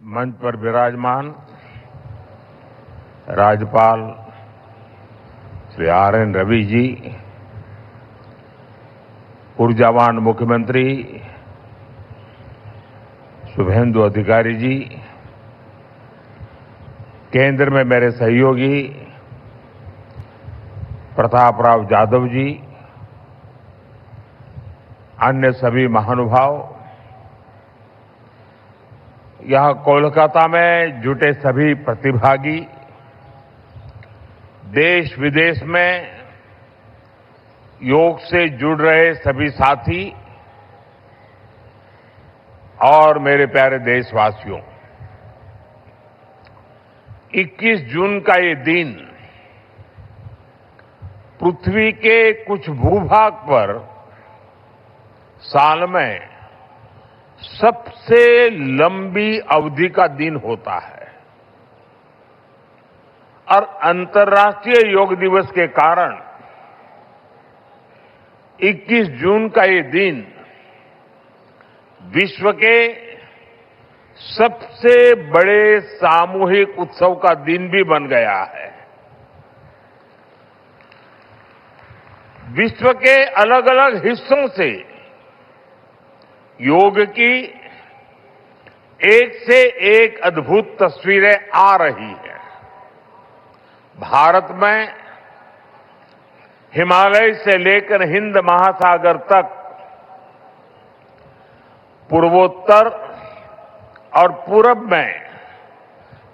मंच पर विराजमान राज्यपाल श्री आर.एन. रवि जी, ऊर्जावान मुख्यमंत्री शुभेंदु अधिकारी जी, केंद्र में मेरे सहयोगी प्रताप राव जाधव जी, अन्य सभी महानुभाव, यहां कोलकाता में जुटे सभी प्रतिभागी, देश विदेश में योग से जुड़ रहे सभी साथी और मेरे प्यारे देशवासियों, 21 जून का ये दिन पृथ्वी के कुछ भूभाग पर साल में सबसे लंबी अवधि का दिन होता है और अंतर्राष्ट्रीय योग दिवस के कारण 21 जून का ये दिन विश्व के सबसे बड़े सामूहिक उत्सव का दिन भी बन गया है। विश्व के अलग अलग हिस्सों से योग की एक से एक अद्भुत तस्वीरें आ रही हैं। भारत में हिमालय से लेकर हिंद महासागर तक, पूर्वोत्तर और पूरब में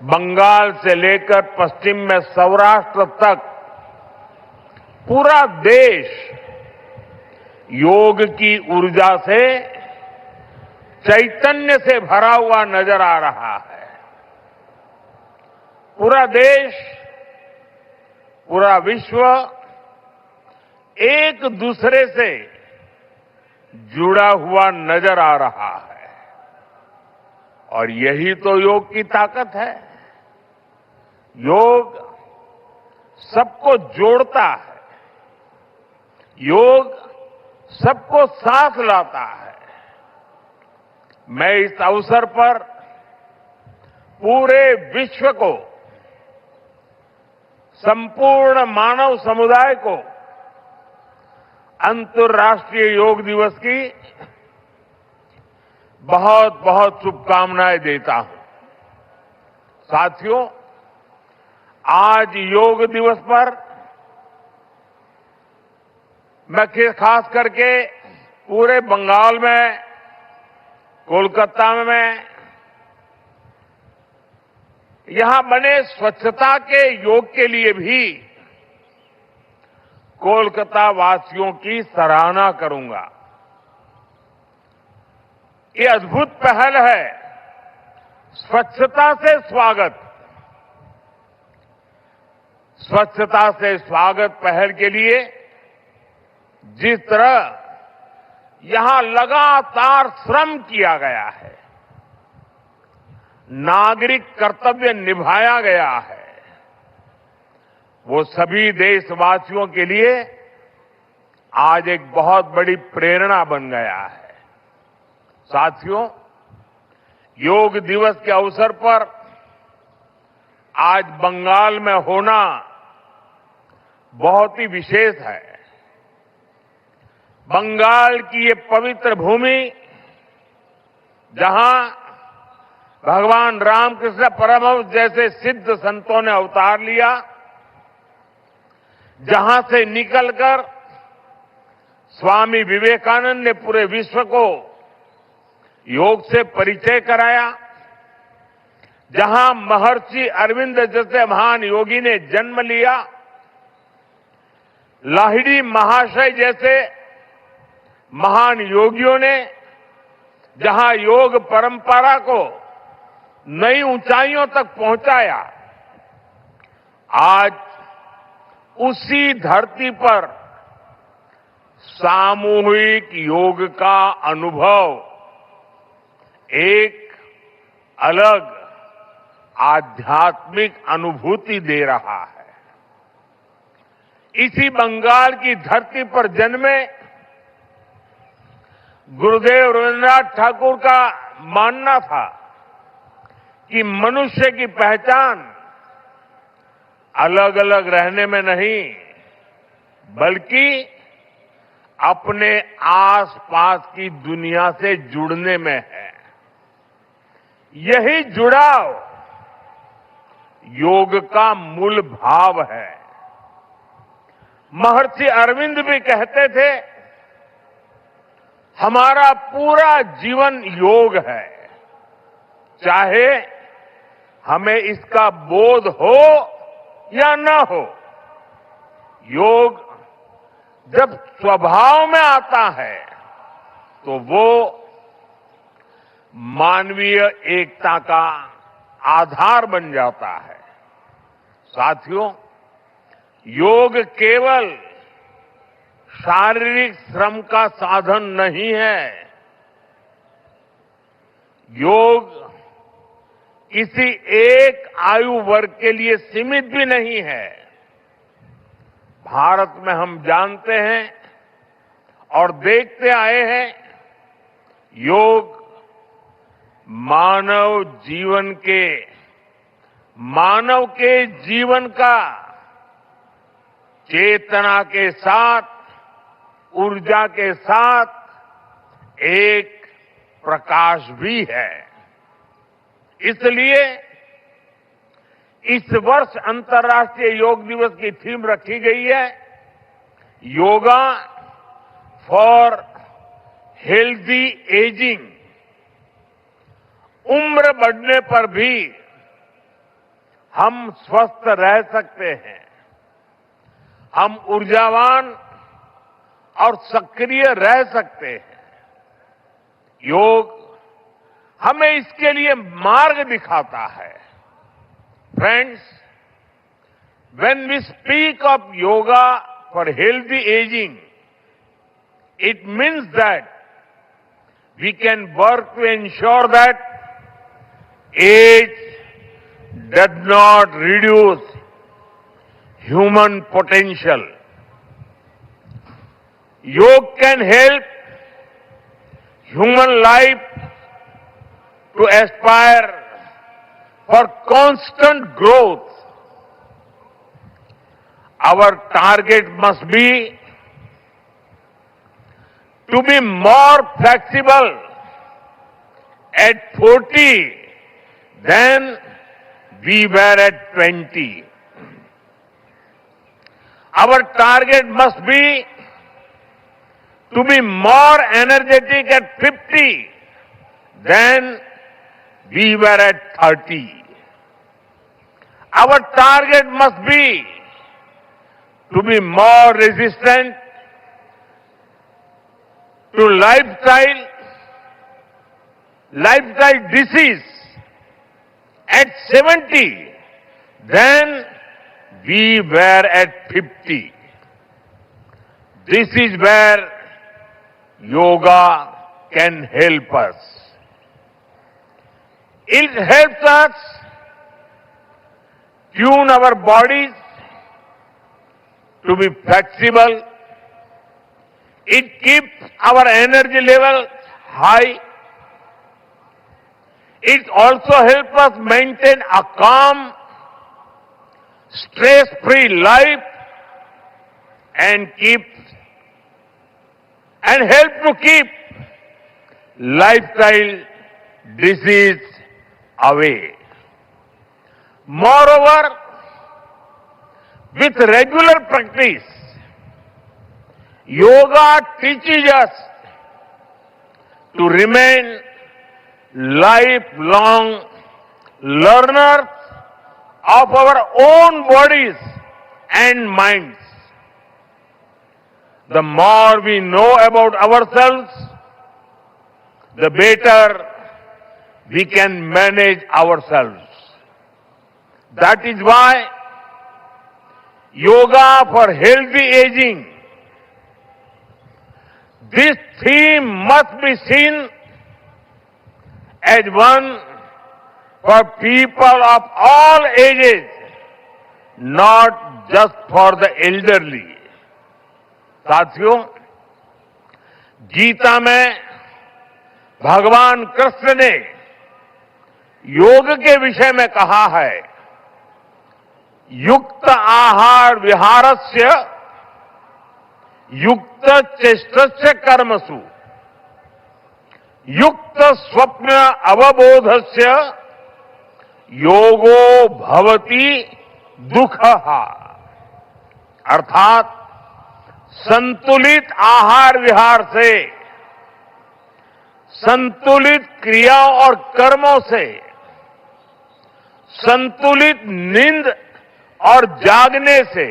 बंगाल से लेकर पश्चिम में सौराष्ट्र तक पूरा देश योग की ऊर्जा से, चैतन्य से भरा हुआ नजर आ रहा है। पूरा देश, पूरा विश्व एक दूसरे से जुड़ा हुआ नजर आ रहा है और यही तो योग की ताकत है। योग सबको जोड़ता है, योग सबको साथ लाता है। मैं इस अवसर पर पूरे विश्व को, संपूर्ण मानव समुदाय को अंतर्राष्ट्रीय योग दिवस की बहुत बहुत शुभकामनाएं देता हूं। साथियों, आज योग दिवस पर मैं खास करके पूरे बंगाल में, कोलकाता में यहां बने स्वच्छता के योग के लिए भी कोलकाता वासियों की सराहना करूंगा। ये अद्भुत पहल है, स्वच्छता से स्वागत। स्वच्छता से स्वागत पहल के लिए जिस तरह यहां लगातार श्रम किया गया है, नागरिक कर्तव्य निभाया गया है, वो सभी देशवासियों के लिए आज एक बहुत बड़ी प्रेरणा बन गया है। साथियों, योग दिवस के अवसर पर आज बंगाल में होना बहुत ही विशेष है। बंगाल की ये पवित्र भूमि, जहां भगवान रामकृष्ण परमहंस जैसे सिद्ध संतों ने अवतार लिया, जहां से निकलकर स्वामी विवेकानंद ने पूरे विश्व को योग से परिचय कराया, जहां महर्षि अरविंद जैसे महान योगी ने जन्म लिया, लाहिड़ी महाशय जैसे महान योगियों ने जहां योग परंपरा को नई ऊंचाइयों तक पहुंचाया, आज उसी धरती पर सामूहिक योग का अनुभव एक अलग आध्यात्मिक अनुभूति दे रहा है। इसी बंगाल की धरती पर जन्मे गुरुदेव रविन्द्रनाथ ठाकुर का मानना था कि मनुष्य की पहचान अलग अलग रहने में नहीं, बल्कि अपने आसपास की दुनिया से जुड़ने में है। यही जुड़ाव योग का मूल भाव है। महर्षि अरविंद भी कहते थे, हमारा पूरा जीवन योग है, चाहे हमें इसका बोध हो या न हो। योग जब स्वभाव में आता है तो वो मानवीय एकता का आधार बन जाता है। साथियों, योग केवल शारीरिक श्रम का साधन नहीं है। योग किसी एक आयु वर्ग के लिए सीमित भी नहीं है। भारत में हम जानते हैं और देखते आए हैं, योग मानव के जीवन का चेतना के साथ, ऊर्जा के साथ एक प्रकाश भी है। इसलिए इस वर्ष अंतर्राष्ट्रीय योग दिवस की थीम रखी गई है, योगा फॉर हेल्दी एजिंग। उम्र बढ़ने पर भी हम स्वस्थ रह सकते हैं, हम ऊर्जावान और सक्रिय रह सकते हैं। योग हमें इसके लिए मार्ग दिखाता है। Friends, when we speak of yoga for healthy aging, it means that we can work to ensure that age does not reduce human potential. Yoga can help human life to aspire for constant growth. Our target must be to be more flexible at 40 than we were at 20. Our target must be to be more energetic at 50 than we were at 30. Our target must be to be more resistant to lifestyle disease at 70 than we were at 50. This is where yoga can help us. It helps us tune our bodies to be flexible. It keeps our energy level high. It also helps us maintain a calm, stress-free life and help to keep lifestyle disease away. Moreover, with regular practice, yoga teaches us to remain lifelong learners of our own bodies and minds. The more we know about ourselves, the better we can manage ourselves. That is why yoga for healthy aging, this theme must be seen as one for people of all ages, not just for the elderly. साथियों, गीता में भगवान कृष्ण ने योग के विषय में कहा है, युक्त आहार विहारस्य युक्त चेष्टस्य कर्मसु युक्त स्वप्न अवबोधस्य योगो भवति दुःखः। अर्थात संतुलित आहार विहार से, संतुलित क्रिया और कर्मों से, संतुलित नींद और जागने से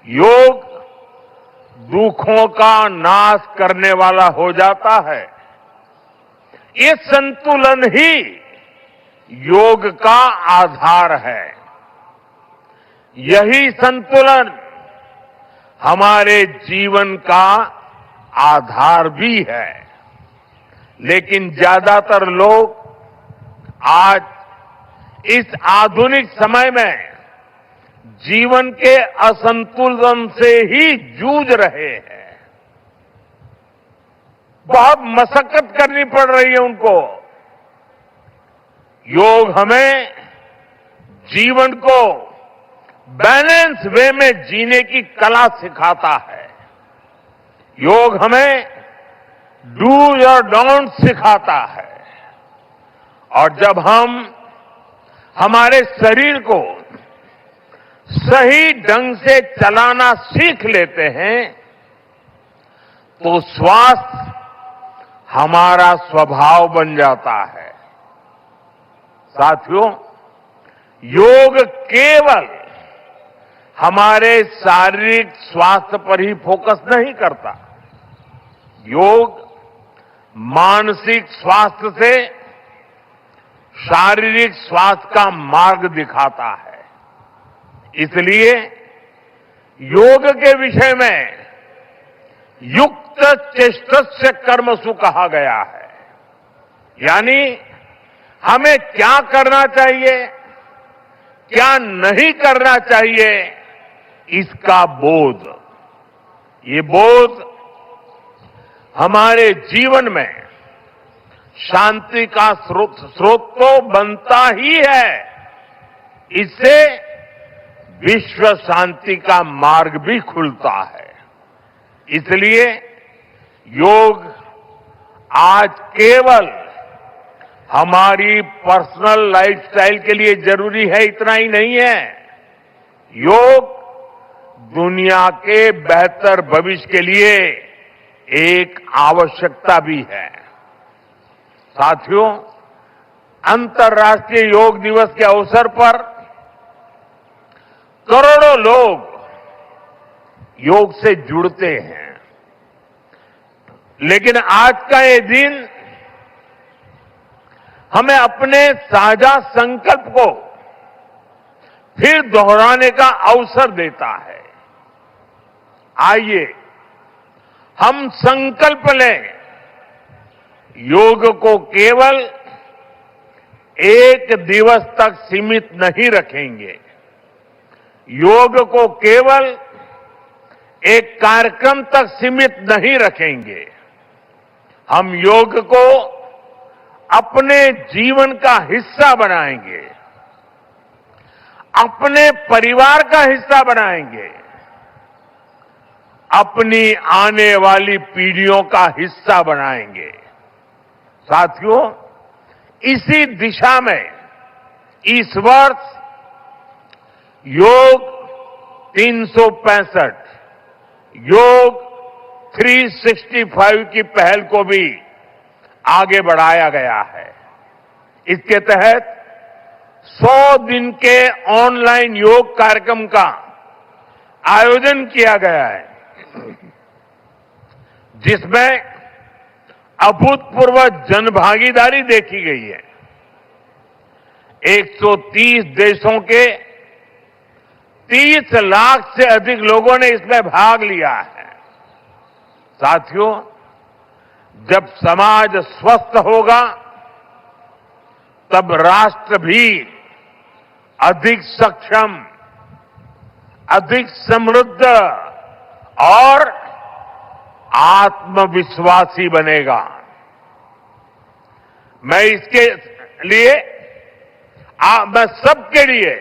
योग दुखों का नाश करने वाला हो जाता है। ये संतुलन ही योग का आधार है। यही संतुलन हमारे जीवन का आधार भी है। लेकिन ज्यादातर लोग आज इस आधुनिक समय में जीवन के असंतुलन से ही जूझ रहे हैं। बहुत मशक्कत करनी पड़ रही है उनको। योग हमें जीवन को बैलेंस वे में जीने की कला सिखाता है। योग हमें डूज और डोंट सिखाता है। और जब हम हमारे शरीर को सही ढंग से चलाना सीख लेते हैं तो स्वास्थ्य हमारा स्वभाव बन जाता है। साथियों, योग केवल हमारे शारीरिक स्वास्थ्य पर ही फोकस नहीं करता। योग मानसिक स्वास्थ्य से शारीरिक स्वास्थ्य का मार्ग दिखाता है। इसलिए योग के विषय में युक्त चेष्टस्य कर्मसु कहा गया है। यानी हमें क्या करना चाहिए, क्या नहीं करना चाहिए, इसका बोध। ये बोध हमारे जीवन में शांति का स्रोत तो बनता ही है। इससे विश्व शांति का मार्ग भी खुलता है। इसलिए योग आज केवल हमारी पर्सनल लाइफस्टाइल के लिए जरूरी है इतना ही नहीं है। योग दुनिया के बेहतर भविष्य के लिए एक आवश्यकता भी है। साथियों, अंतर्राष्ट्रीय योग दिवस के अवसर पर करोड़ों लोग योग से जुड़ते हैं। लेकिन आज का ये दिन हमें अपने साझा संकल्प को फिर दोहराने का अवसर देता है। आइए हम संकल्प लें, योग को केवल एक दिवस तक सीमित नहीं रखेंगे। योग को केवल एक कार्यक्रम तक सीमित नहीं रखेंगे। हम योग को अपने जीवन का हिस्सा बनाएंगे, अपने परिवार का हिस्सा बनाएंगे, अपनी आने वाली पीढ़ियों का हिस्सा बनाएंगे। साथियों, इसी दिशा में इस वर्ष योग 365 योग 365 की पहल को भी आगे बढ़ाया गया है। इसके तहत 100 दिन के ऑनलाइन योग कार्यक्रम का आयोजन किया गया है, जिसमें अभूतपूर्व जनभागीदारी देखी गई है। 130 देशों के 30 लाख से अधिक लोगों ने इसमें भाग लिया है। साथियों, जब समाज स्वस्थ होगा तब राष्ट्र भी अधिक सक्षम, अधिक समृद्ध और आत्मविश्वासी बनेगा। मैं लिए मैं सबके लिए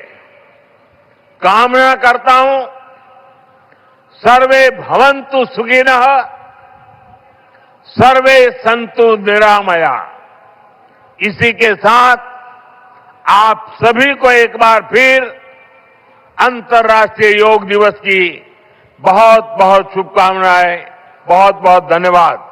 कामना करता हूं, सर्वे भवन्तु सुखिनः, सर्वे सन्तु निरामया। इसी के साथ आप सभी को एक बार फिर अंतर्राष्ट्रीय योग दिवस की बहुत बहुत शुभकामनाएं, बहुत बहुत धन्यवाद।